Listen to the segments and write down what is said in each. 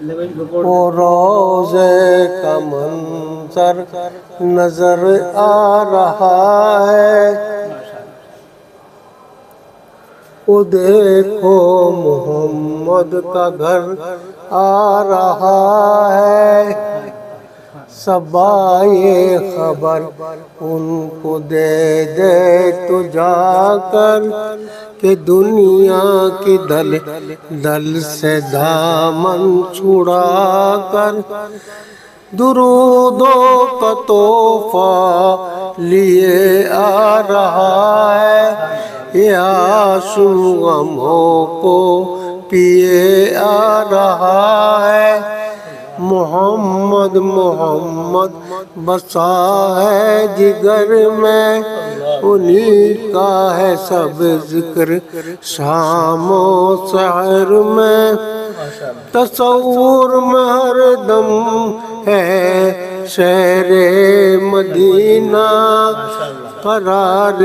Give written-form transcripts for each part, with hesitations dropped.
وہ روزے کا منظر نظر آ رہا ہے، وہ دیکھو محمد کا گھر آ رہا ہے، صبا یہ خبر ان کو دے دے تو جا کر کہ دنیا کی دل دل سے دامن چھڑا کر درودوں کا تحفہ لیے آ رہا ہے، یہ عاشق غموں کو پیے آ رہا ہے، محمد محمد بسا ہے جگر میں، انہی کا ہے سب ذکر شام و سحر میں، تصور میں ہر دم ہے شہر مدینہ، قرار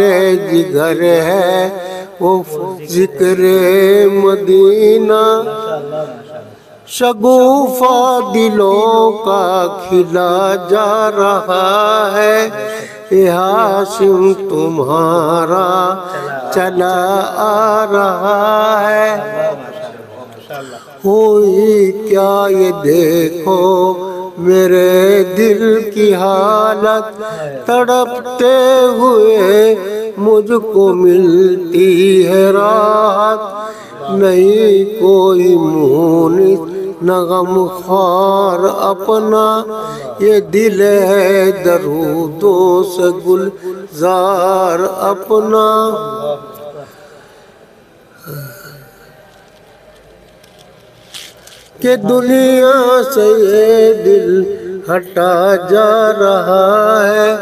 جگر ہے وہ ذکر مدینہ، شگوفہ دلوں کا کھلا جا رہا ہے، یہ ہاشم تمہارا چلا آ رہا ہے، ہوئی کیا یہ دیکھو میرے دل کی حالت، تڑپتے ہوئے مجھ کو ملتی ہے راحت، نہیں کوئی مونس نہ غم خوار اپنا، یہ دل ہے درودوں سے گلزار اپنا، کہ دنیا سے یہ دل ہٹا جا رہا ہے،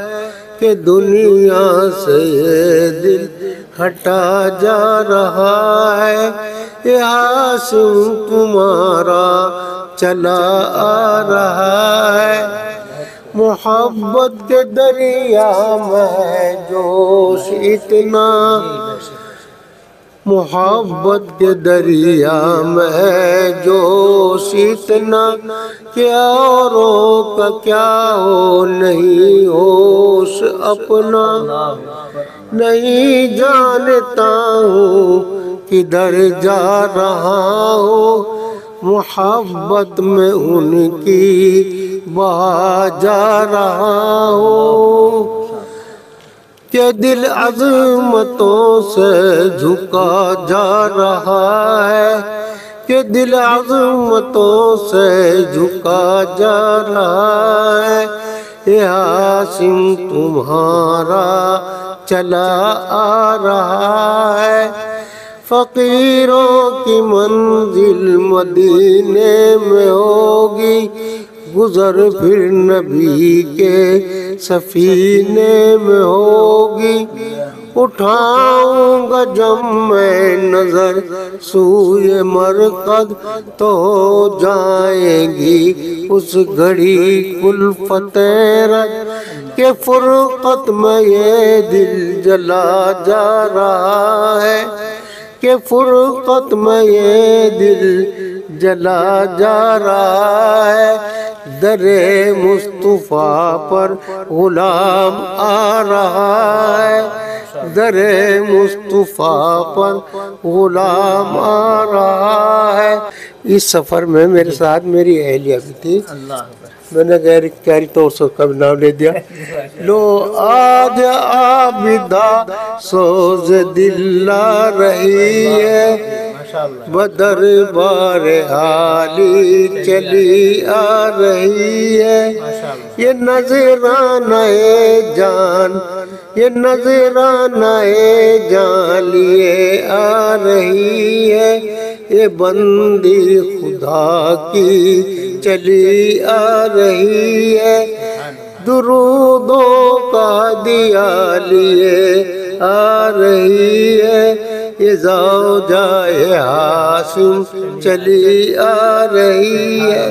کہ دنیا سے یہ دل ہٹا جا رہا ہے، یہ ہاشم تمہارا چلا آ رہا ہے، محبت کے دریا میں ہے جوش اتنا، محبت کے دریا میں ہے جوش اتنا، کہ اوروں کا کیا ہو نہیں ہوش اپنا، نہیں جانتا ہوں کدھر جا رہا ہوں، محبت میں ان کی بہا جا رہا ہوں، کہ دل عظمتوں سے جھکا جا رہا ہے، کہ دل عظمتوں سے جھکا جا رہا ہے، یہ ہاشم تمہارا چلا آ رہا ہے، فقیروں کی منزل مدینے میں ہوگی، گزر پھر نبی کے سفینے میں ہوگی، اٹھاؤں گا جب میں نظر سوئے مرقد، تو ہو جائیں گی اس گھڑی کلفت رد، کہ فرقت میں یہ دل جلا جا رہا ہے، کہ فرقت میں یہ دل جلا جا رہا ہے، در مصطفیٰ پر غلام آ رہا ہے، در مصطفیٰ پر غلام آ رہا ہے، اس سفر میں میرے ساتھ میری اہلیہ بھی تھی، میں نے گہری طور سے اس کا بھی نام لے دیا، لو آج عابدہ سوز دل لا رہی ہے، بدربار حالی چلی آ رہی ہے، یہ نذرانہ جان، یہ نذرانہ جان لیے آ رہی ہے، یہ بندی خدا کی چلی آ رہی ہے، درودوں کا دیا لیے آ رہی ہے، یہ زوجہ ہاشم چلی آ رہی ہے۔